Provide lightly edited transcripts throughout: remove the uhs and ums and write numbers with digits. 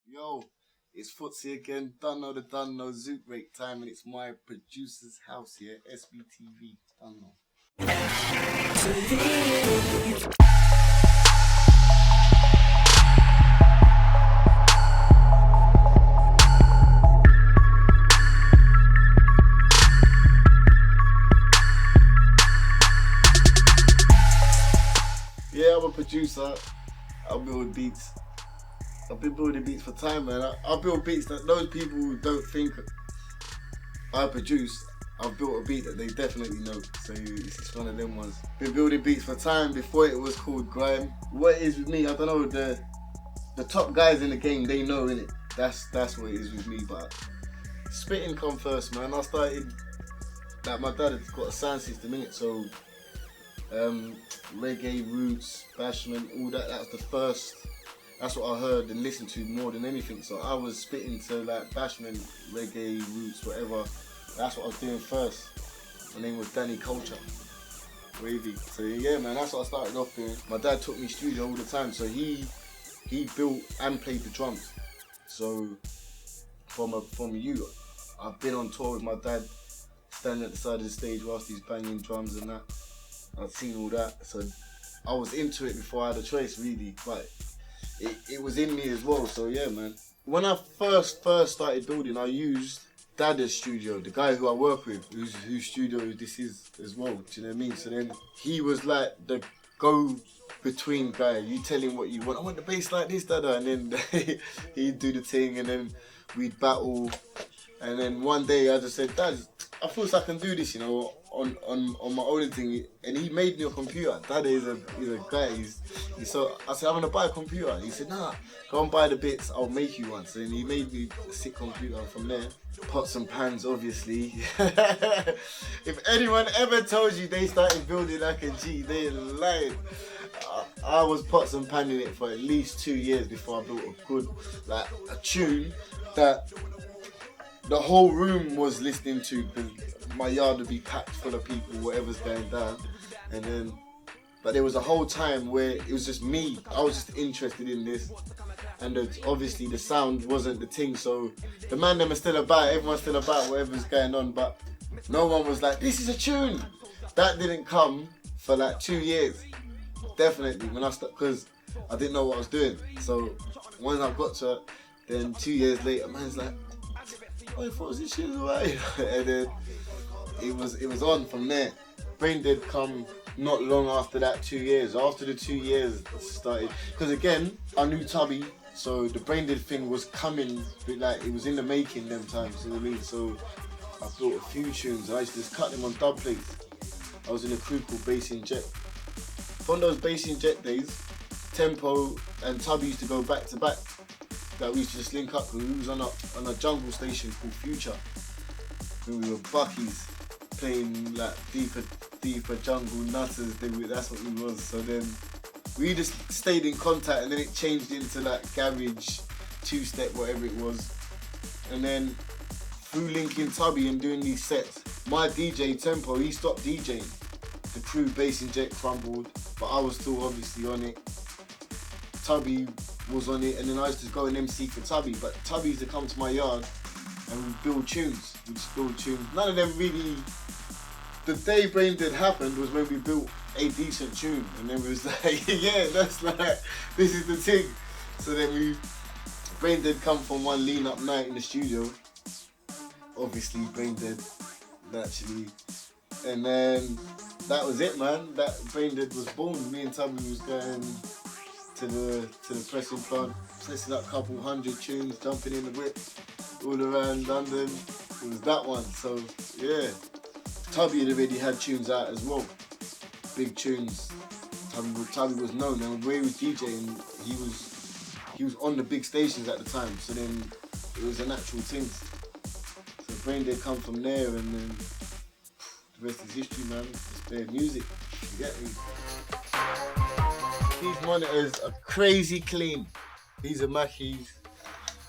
Yo, it's Footsie again. Done know, Zoot break time, and it's my producer's house here, SBTV. Done know. Yeah, I'm a producer. I build beats. I've been building beats for time, man. I build beats that those people who don't think I produce, I've built a beat that they definitely know. So it's one of them ones. Been building beats for time before it was called Grime. What it is with me, I don't know, the top guys in the game, they know, innit? That's what it is with me, but spitting come first, man. I started, like my dad had got a sound system in it, so reggae, roots, bashment, all that, that's the first. That's what I heard and listened to more than anything. So I was spitting to like bashment, reggae, roots, whatever. That's what I was doing first. My name was Danny Culture, wavy. So yeah, man, that's what I started off doing. My dad took me studio all the time, so he built and played the drums. So from you, I've been on tour with my dad, standing at the side of the stage whilst he's banging drums and that. I've seen all that, so I was into it before I had a choice, really. But it was in me as well, so yeah, man. When I first started building, I used Dada's studio, the guy who I work with, whose studio this is as well, do you know what I mean? So then he was like the go-between guy. You tell him what you want. I want the bass like this, Dada, and then he'd do the thing, and then we'd battle. And then one day I just said, Dad, I feel like I can do this, you know, on my own thing. And he made me a computer. Dad is a guy. He's so I said, I'm gonna buy a computer. And he said, nah, go and buy the bits. I'll make you one. So then he made me a sick computer. From there, pots and pans, obviously. If anyone ever told you they started building like a G, they lied. I was pots and panning it for at least 2 years before I built a good, like a tune that the whole room was listening to, because my yard would be packed full of people, whatever's going down. And then, but there was a whole time where it was just me. I was just interested in this, and obviously the sound wasn't the thing. So the man them are still about, everyone's still about whatever's going on, but no one was like, this is a tune. That didn't come for like 2 years, definitely. When I started, because I didn't know what I was doing. So once I got to it, then 2 years later, man's like, oh, I thought this shit was alright. And then it was on from there. Braindead come not long after that, 2 years. After the 2 years started, because again, I knew Tubby, so the Braindead thing was coming, but like it was in the making them times, you know what I mean? So I built a few tunes. I used to just cut them on dub plates. I was in a crew called Bass Inject. From those Bass Inject days, Tempo and Tubby used to go back to back. That we used to just link up, because we was on a jungle station called Future. And we were buckies, playing like deeper jungle nutters. That's what we was. So then we just stayed in contact, and then it changed into like garage, two-step, whatever it was. And then through linking Tubby and doing these sets, my DJ Tempo, he stopped DJing. The crew Bass Inject crumbled, but I was still obviously on it. Tubby was on it, and then I used to go and MC for Tubby, but Tubby used to come to my yard and we'd build tunes. We'd just build tunes. None of them really. The day Braindead happened was when we built a decent tune, and then we was like, yeah, that's like, this is the thing. So then Braindead come from one lean up night in the studio. Obviously Braindead, naturally, and then that was it, man. That Braindead was born. Me and Tubby was going to the pressing plant, pressing up a couple 100 tunes, jumping in the whip all around London. It was that one. So yeah, Tubby had already had tunes out as well, big tunes. Tubby was known, and where he was DJing, he was on the big stations at the time. So then it was a natural thing. So Braindead come from there, and then the rest is history, man. It's their music. You get me? These monitors are crazy clean. These are Mackey's,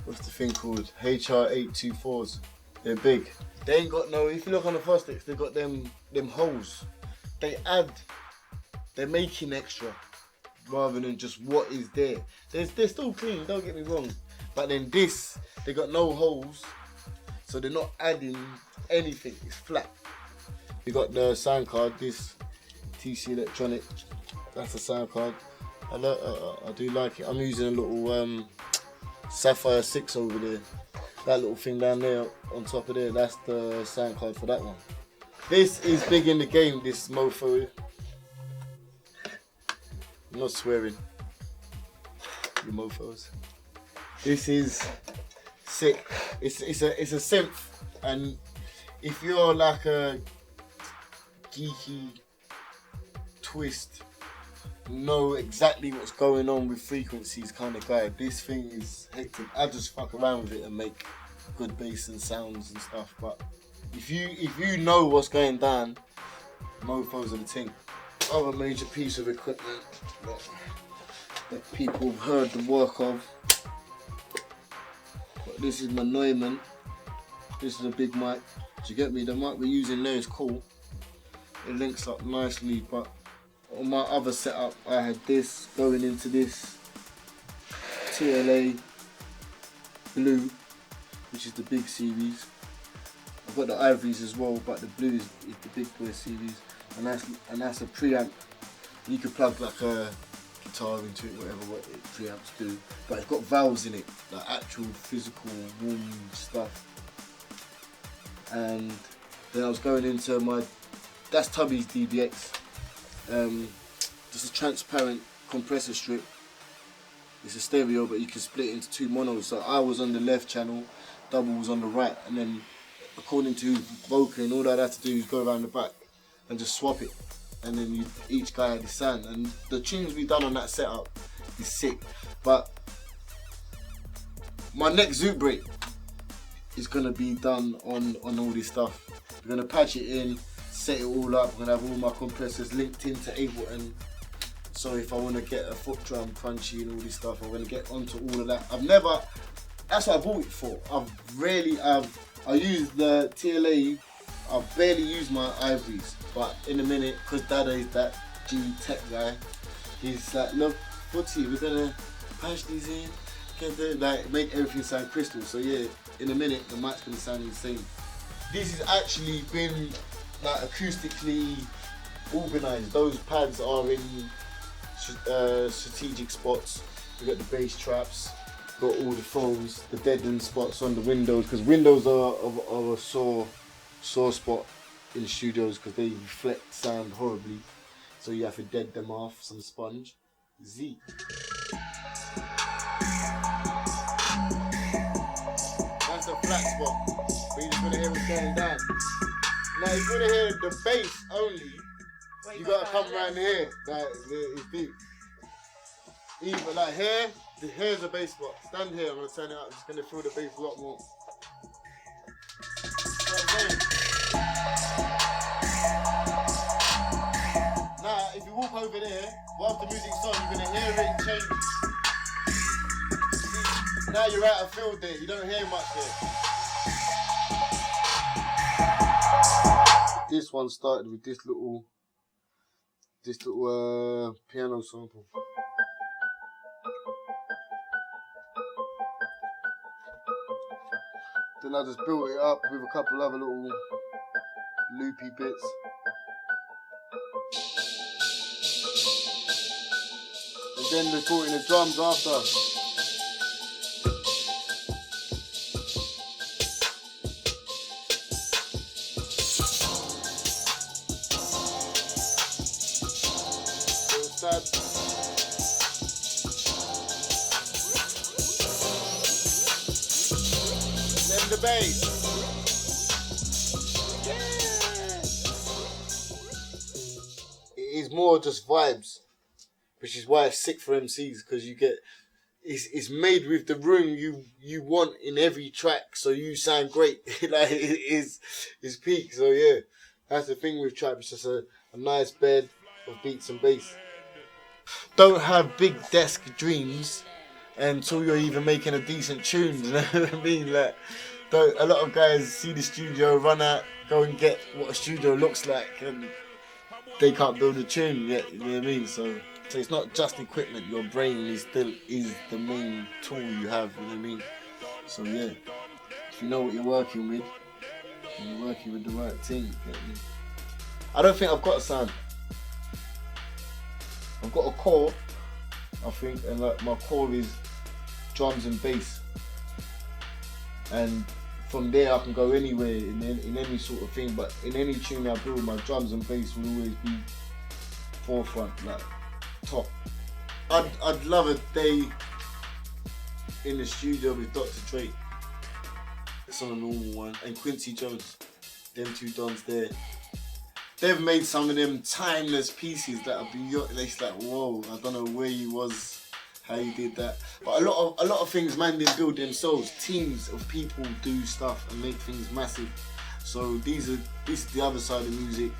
what's the thing called? HR824s. They're big. They ain't got no, if you look on the plastics, they've got them holes. They're making extra rather than just what is there. They're still clean, don't get me wrong. But then this, they got no holes, so they're not adding anything. It's flat. You got the sound card. This TC Electronic. That's the sound card. I do like it. I'm using a little Sapphire 6 over there. That little thing down there on top of there, that's the sound card for that one. This is big in the game, this mofo. I'm not swearing. You mofos. This is sick. It's a synth, and if you're like a geeky twist, know exactly what's going on with frequencies kind of guy, this thing is hectic. I just fuck around with it and make good bass and sounds and stuff. But if you know what's going down, mofos are the thing. Other major piece of equipment that people have heard the work of. But this is my Neumann. This is a big mic. Do you get me? The mic we're using there is cool. It links up nicely, but on my other setup I had this going into this TLA blue, which is the big series. I've got the ivories as well, but the blue is the big boy series, and that's a preamp. You could plug like a guitar into it, whatever what preamps do, but it's got valves in it, like actual physical warm stuff. And then I was going into my, that's Tubby's DBX. Just a transparent compressor strip. It's a stereo, but you can split it into two monos. So I was on the left channel, double was on the right, and then according to vocal and all that I had to do is go around the back and just swap it. And then each guy had his sound. And the tunes we done on that setup is sick. But my next Zoot break is gonna be done on all this stuff. We're gonna patch it in, set it all up. I'm gonna have all my compressors linked into Ableton. So if I wanna get a foot drum crunchy and all this stuff, I'm gonna get onto all of that. That's what I bought it for. I use the TLA, I've barely used my ivories, but in a minute, because Dada is that G tech guy, he's like, look, Footsie, we're gonna patch these in, like make everything sound crystal. So yeah, in a minute, the mic's gonna sound insane. This has actually been like acoustically organised. Those pads are in strategic spots. We've got the bass traps, got all the phones, the deadened spots on the windows, because windows are a sore spot in studios because they reflect sound horribly. So you have to dead them off, some sponge. Z. That's a flat spot, but you're just gonna hear what's going down. Now you're gonna hear the bass only. You gotta come around here, like it's deep. Even like here, here's a bass spot. Stand here, I'm gonna turn it up. I'm just gonna feel the bass a lot more. Now, if you walk over there, whilst the music's on, you're gonna hear it change. See, now you're out of field there. You don't hear much there. This one started with this little piano sample. Then I just built it up with a couple other little loopy bits. And then they brought in the drums after. Then the bass. It is more just vibes, which is why it's sick for MCs, because you get it's made with the room you want in every track, so you sound great. Like it's peak. So yeah, that's the thing with trap. It's just a nice bed of beats and bass. Don't have big desk dreams until you're even making a decent tune. You know what I mean? Like, a lot of guys see the studio, run out, go and get what a studio looks like, and they can't build a tune yet, you know what I mean? So it's not just equipment, your brain is the main tool you have, you know what I mean? So yeah, if you know what you're working with, and you're working with the right thing, you get me? I don't think I've got a sound. I've got a core, I think, and like my core is drums and bass. And from there I can go anywhere in any sort of thing, but in any tune I build, my drums and bass will always be forefront, like top. I'd love a day in the studio with Dr. Dre. It's on a normal one, and Quincy Jones. Them two dons there. They've made some of them timeless pieces that are beyond. It's like, whoa, I don't know where you was, how you did that. But a lot of things man didn't build themselves. Teams of people do stuff and make things massive. So this is the other side of music.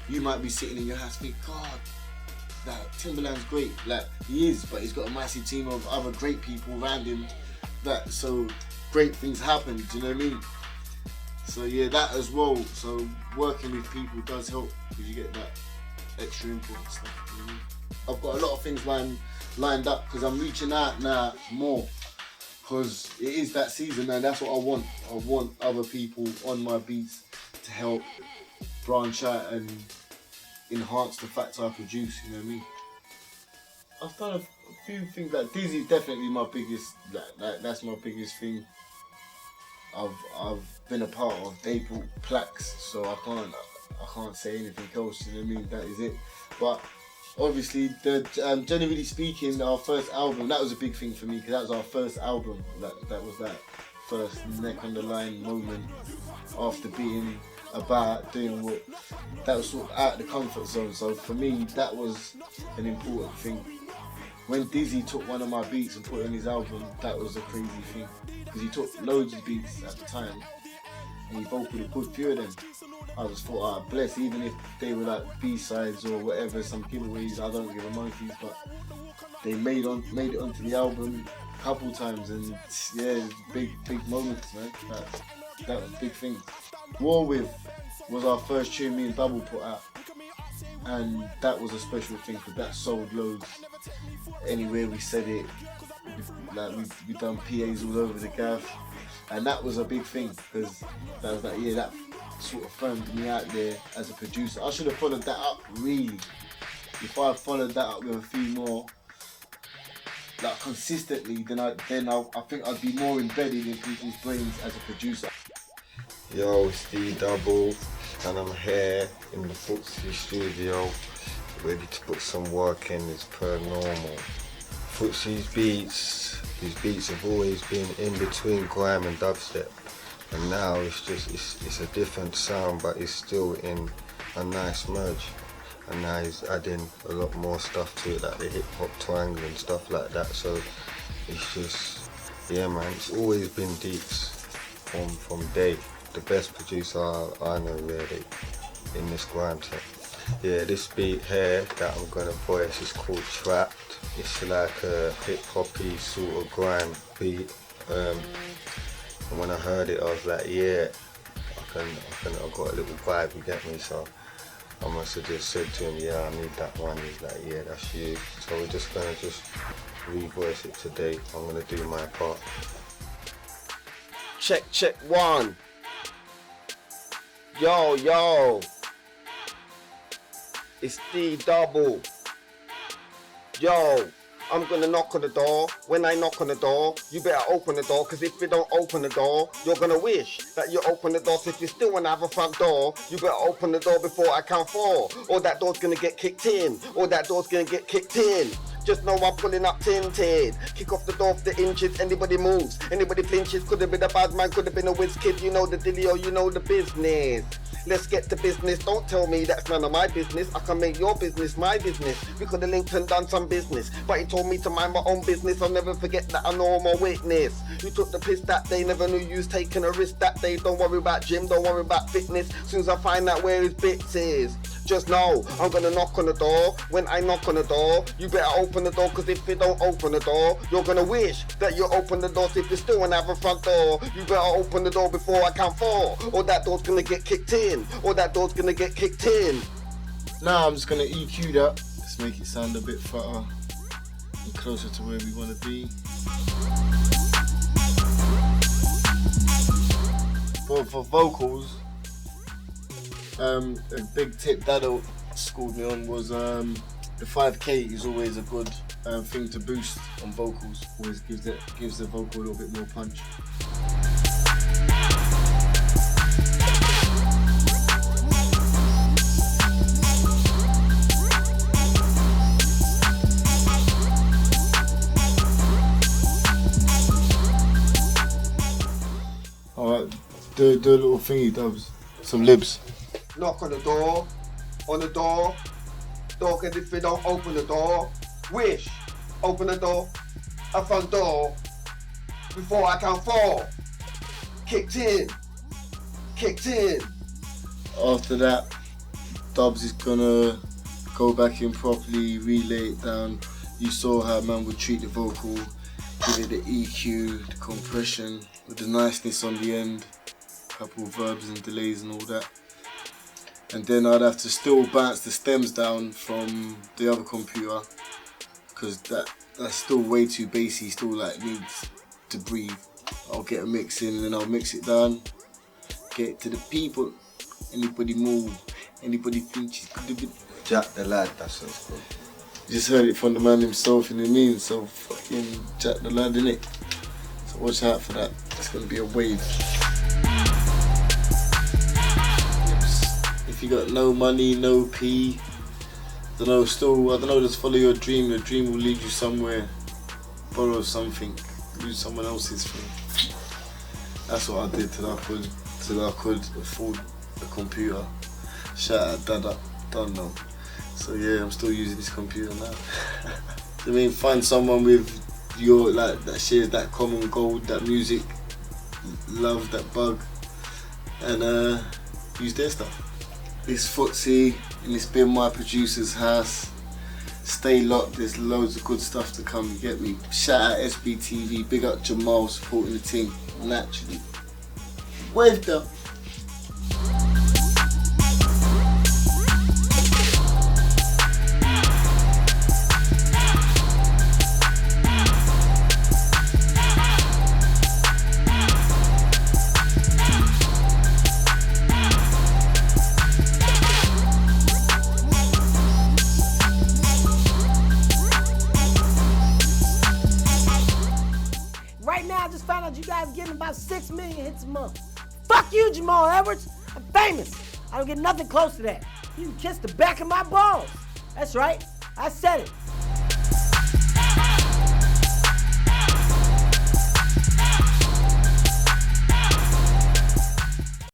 You might be sitting in your house thinking, God, that Timberland's great. Like, he is, but he's got a massive team of other great people around him. So great things happen, do you know what I mean? So yeah, that as well. So working with people does help because you get that extra input and stuff. You know what I mean? I've got a lot of things lined up because I'm reaching out now more because it is that season and that's what I want. I want other people on my beats to help branch out and enhance the facts I produce. You know what I mean? I've done a few things. Like Dizzee's definitely my biggest. That's my biggest thing. I've been a part of. They brought plaques, so I can't say anything else. You know what I mean? That is it. But obviously, generally speaking, our first album, that was a big thing for me because that was our first album. That was that first neck on the line moment after being about doing what that was sort of out of the comfort zone. So for me, that was an important thing. When Dizzee took one of my beats and put it on his album, that was a crazy thing. Because he took loads of beats at the time and he vocaled a good few of them. I just thought, bless, even if they were like B-sides or whatever, some giveaways, I don't give a monkeys, but they made it onto the album a couple times and yeah, big moments, man. That was a big thing. War With was our first tune me and Double put out. And that was a special thing because that sold loads. Anywhere we said it, like we done PAs all over the gaff, and that was a big thing because that was that sort of firmed me out there as a producer. I should have followed that up really. If I followed that up with a few more, like consistently, then I think I'd be more embedded in people's brains as a producer. Yo, it's D Double, and I'm here in the Footsie studio, ready to put some work in as per normal. Footsie's beats, his beats have always been in between grime and dubstep, and now it's a different sound, but it's still in a nice merge. And now he's adding a lot more stuff to it, like the hip hop twang and stuff like that. So it's just, yeah man, it's always been Deeps from day. The best producer I know really in this grime tech. Yeah, this beat here that I'm gonna voice is called Trapped. It's like a hip hoppy sort of grime beat. And when I heard it, I was like, yeah, I got a little vibe, you get me? So I must have just said to him, yeah, I need that one. He's like, yeah, that's you. So we're just gonna revoice it today. I'm gonna do my part. Check one. Yo, it's D Double. Yo, I'm gonna knock on the door. When I knock on the door, you better open the door, cause if you don't open the door, you're gonna wish that you open the door. So if you still wanna have a front door, you better open the door before I count 4. Or that door's gonna get kicked in. Or that door's gonna get kicked in. Just know I'm pulling up tinted. Kick off the door for the inches. Anybody moves, anybody flinches. Could have been a bad man, could have been a whiz kid. You know the dealio, you know the business. Let's get to business. Don't tell me that's none of my business. I can make your business my business. We could have linked and done some business, but he told me to mind my own business. I'll never forget that I know I'm a witness. You took the piss that day, never knew you was taking a risk that day. Don't worry about gym, don't worry about fitness. Soon as I find out where his bits is, just know I'm gonna knock on the door. When I knock on the door, you better open the door, cause if you don't open the door, you're gonna wish that you open the door. So if you still wanna have a front door, you better open the door before I count 4. Or that door's gonna get kicked in. Or that door's gonna get kicked in. Now I'm just gonna EQ that. Just make it sound a bit fatter and closer to where we want to be. For vocals, a big tip Dado schooled me on was the 5K is always a good thing to boost on vocals. Always gives the vocal a little bit more punch. Alright, do a little thingy dubs, some libs. Knock on the door, cause if you don't open the door, wish, open the door, a front door, before I count 4, kicked in. After that, Dubs is gonna go back in properly, relay it down. You saw how man would treat the vocal, give it the EQ, the compression, with the niceness on the end, couple of verbs and delays and all that. And then I'd have to still bounce the stems down from the other computer, because that's still way too bassy, still like needs to breathe. I'll get a mix in and then I'll mix it down, get it to the people. Anybody move, anybody think she's good a bit. Jack the Lad, that's what it's called. Just heard it from the man himself in the mean, so fucking Jack the Lad, innit? So watch out for that, it's gonna be a wave. If you got no money, no P, I don't know, just follow your dream. Your dream will lead you somewhere. Borrow something, use someone else's thing. That's what I did till I could afford a computer. Shout out Dada, don't know. So yeah, I'm still using this computer now. I mean, find someone with your that shares that common goal, that music, love, that bug, and use their stuff. It's Footsie, and it's been my producer's house. Stay locked, there's loads of good stuff to come, you get me? Shout out SBTV, big up Jamal supporting the team, naturally. Waved up. Right now, I just found out you guys getting about 6 million hits a month. Fuck you, Jamal Edwards. I'm famous. I don't get nothing close to that. You can kiss the back of my balls. That's right. I said it.